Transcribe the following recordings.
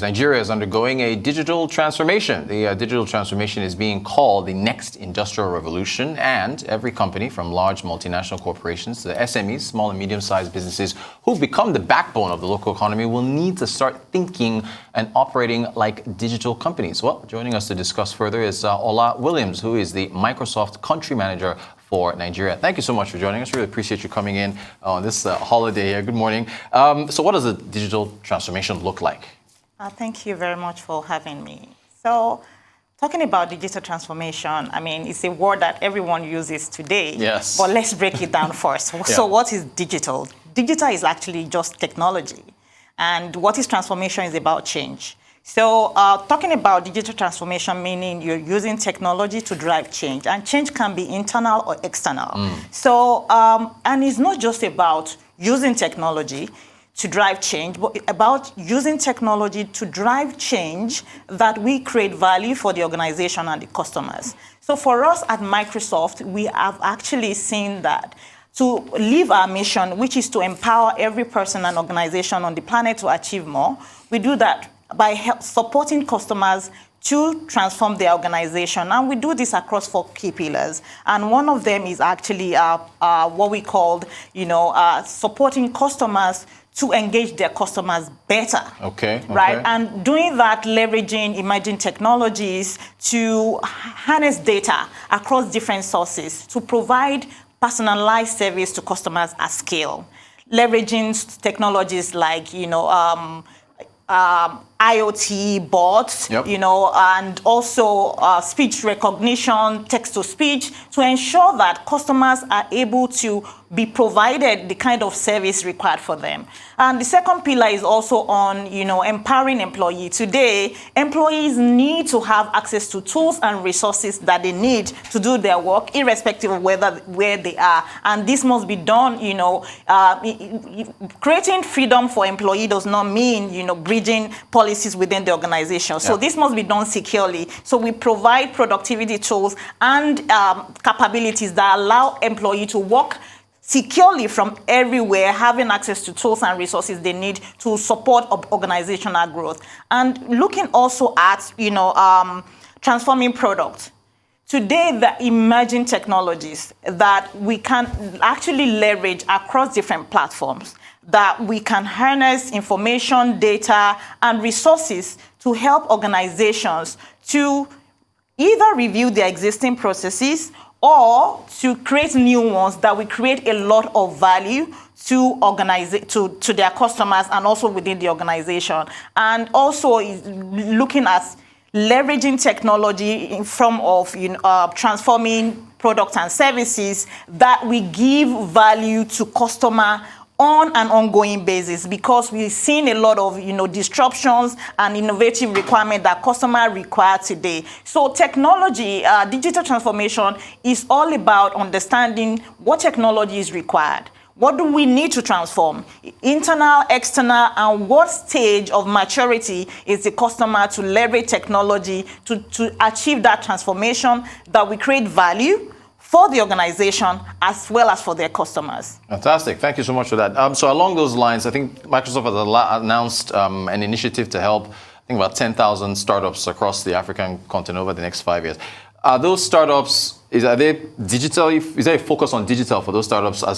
Nigeria is undergoing a digital transformation. The digital transformation is being called the next industrial revolution, and every company from large multinational corporations to SMEs, small and medium-sized businesses who've become the backbone of the local economy will need to start thinking and operating like digital companies. Well, joining us to discuss further is Ola Williams, who is the Microsoft country manager for Nigeria. Thank you so much for joining us. Really appreciate you coming in on this holiday here. Good morning. So what does a digital transformation look like? Thank you very much for having me. So, talking about digital transformation, I mean, it's a word that everyone uses today. Yes. But let's break it down first. Yeah. So, what is digital? Digital is actually just technology. And what is transformation is about change. So, talking about digital transformation, meaning you're using technology to drive change. And change can be internal or external. So, and it's not just about using technology to drive change, but about using technology to drive change that we create value for the organization and the customers. So for us at Microsoft, we have actually seen that to live our mission, which is to empower every person and organization on the planet to achieve more, we do that by supporting customers to transform their organization. And we do this across 4 key pillars. And one of them is actually what we called, supporting customers to engage their customers better. Okay. Right? And doing that, leveraging emerging technologies to harness data across different sources to provide personalized service to customers at scale. Leveraging technologies like, IoT bots, Yep. And also speech recognition, text-to-speech, to ensure that customers are able to be provided the kind of service required for them. And the second pillar is also on, empowering employees. Today, employees need to have access to tools and resources that they need to do their work, irrespective of where they are. And this must be done, creating freedom for employee does not mean, bridging policies within the organization. So this must be done securely. So we provide productivity tools and capabilities that allow employees to work securely from everywhere, having access to tools and resources they need to support organizational growth. And looking also at, transforming products. Today, the emerging technologies that we can actually leverage across different platforms, that we can harness information, data, and resources to help organizations to either review their existing processes or to create new ones that will create a lot of value to their customers and also within the organization. And also looking at leveraging technology in form of transforming products and services that we give value to customer on an ongoing basis, because we've seen a lot of disruptions and innovative requirements that customers require today. So technology, digital transformation is all about understanding what technology is required. What do we need to transform? Internal, external, and what stage of maturity is the customer to leverage technology to achieve that transformation that we create value for the organization as well as for their customers. Fantastic. Thank you so much for that. So along those lines, I think Microsoft has announced an initiative to help, about 10,000 startups across the African continent over the next 5 years. Are those startups, are they digital? Is there a focus on digital for those startups? Are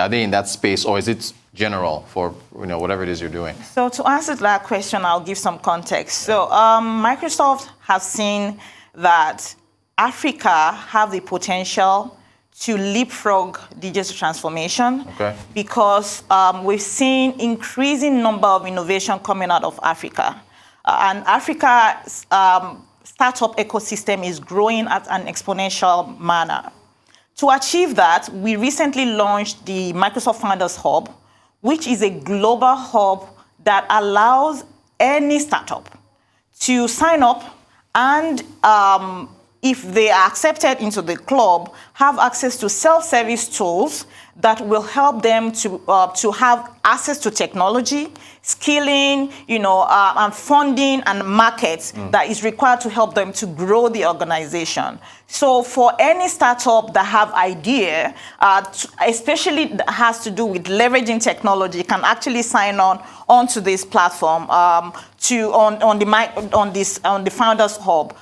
they in that space, or is it general for whatever it is you're doing? So to answer that question, I'll give some context. So Microsoft has seen that Africa have the potential to leapfrog digital transformation, because we've seen increasing number of innovation coming out of Africa. And Africa's startup ecosystem is growing at an exponential manner. To achieve that, we recently launched the Microsoft Founders Hub, which is a global hub that allows any startup to sign up and if they are accepted into the club, have access to self-service tools that will help them to have access to technology, skilling, and funding and markets that is required to help them to grow the organization. So for any startup that have idea, especially that has to do with leveraging technology, can actually sign on onto this platform on the Founders Hub,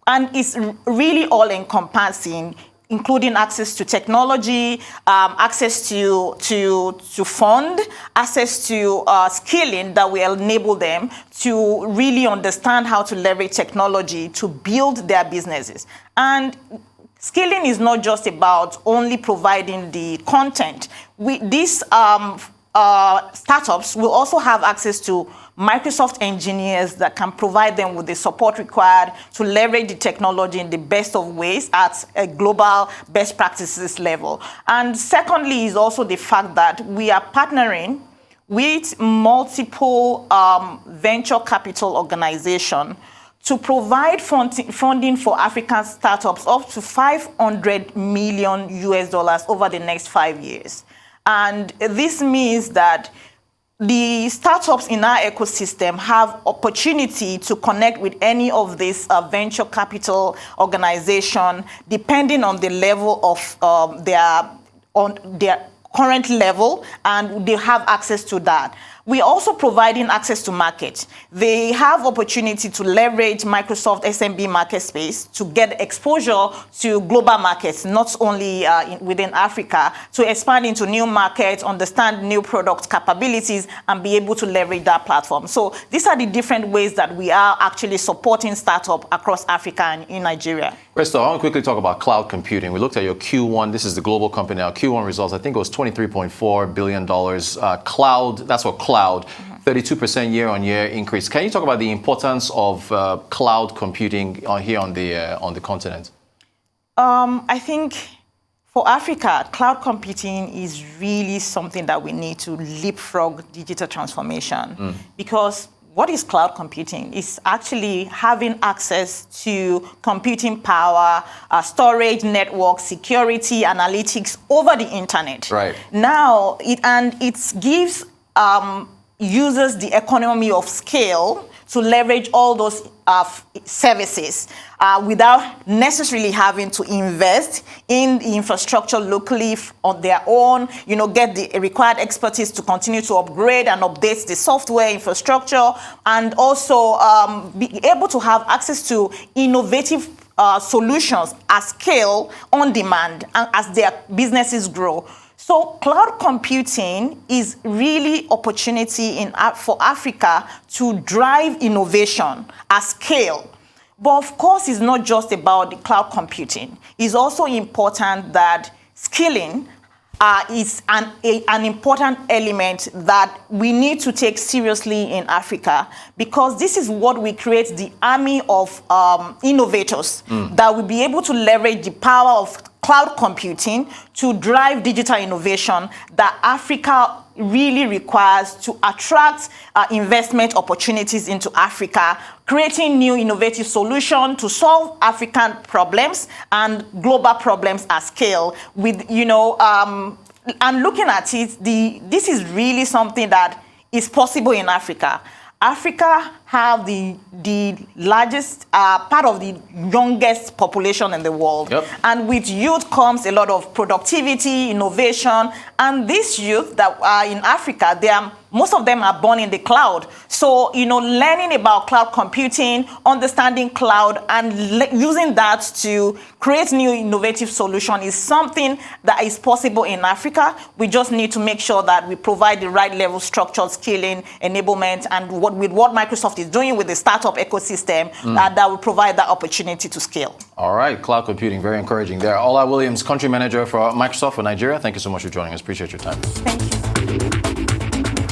and it's really all encompassing, including access to technology, access to fund, access to skilling that will enable them to really understand how to leverage technology to build their businesses. And skilling is not just about only providing the content. These startups will also have access to Microsoft engineers that can provide them with the support required to leverage the technology in the best of ways at a global best practices level. And secondly is also the fact that we are partnering with multiple venture capital organizations to provide funding for African startups up to $500 million over the next 5 years. And this means that the startups in our ecosystem have opportunity to connect with any of these venture capital organization, depending on the level of their current level, and they have access to that. We're also providing access to market. They have opportunity to leverage Microsoft SMB market space to get exposure to global markets, not only within Africa, to expand into new markets, understand new product capabilities, and be able to leverage that platform. So these are the different ways that we are actually supporting startups across Africa and in Nigeria. Crystal, I want to quickly talk about cloud computing. We looked at your Q1. This is the global company now. Q1 results, I think it was $23.4 billion. Cloud, that's what cloud. 32% year-on-year increase. Can you talk about the importance of cloud computing here on the continent? I think for Africa, cloud computing is really something that we need to leapfrog digital transformation. Because what is cloud computing? It's actually having access to computing power, storage, network, security, analytics over the internet. Right. Now, it gives users the economy of scale to leverage all those services without necessarily having to invest in the infrastructure locally on their own, get the required expertise to continue to upgrade and update the software infrastructure, and also be able to have access to innovative solutions at scale on demand and as their businesses grow. So cloud computing is really opportunity for Africa to drive innovation at scale. But of course, it's not just about the cloud computing. It's also important that skilling is an important element that we need to take seriously in Africa, because this is what we create the army of innovators that will be able to leverage the power of cloud computing to drive digital innovation that Africa really requires to attract investment opportunities into Africa, creating new innovative solutions to solve African problems and global problems at scale. With and looking at it, this is really something that is possible in Africa. Africa have the largest part of the youngest population in the world. Yep. And with youth comes a lot of productivity, innovation, and these youth that are in Africa, most of them are born in the cloud. So, learning about cloud computing, understanding cloud, and using that to create new innovative solutions is something that is possible in Africa. We just need to make sure that we provide the right level structured skilling, enablement, and with what Microsoft is doing with the startup ecosystem that will provide that opportunity to scale. All right, cloud computing, very encouraging there. Ola Williams, country manager for Microsoft for Nigeria. Thank you so much for joining us. Appreciate your time. Thank you.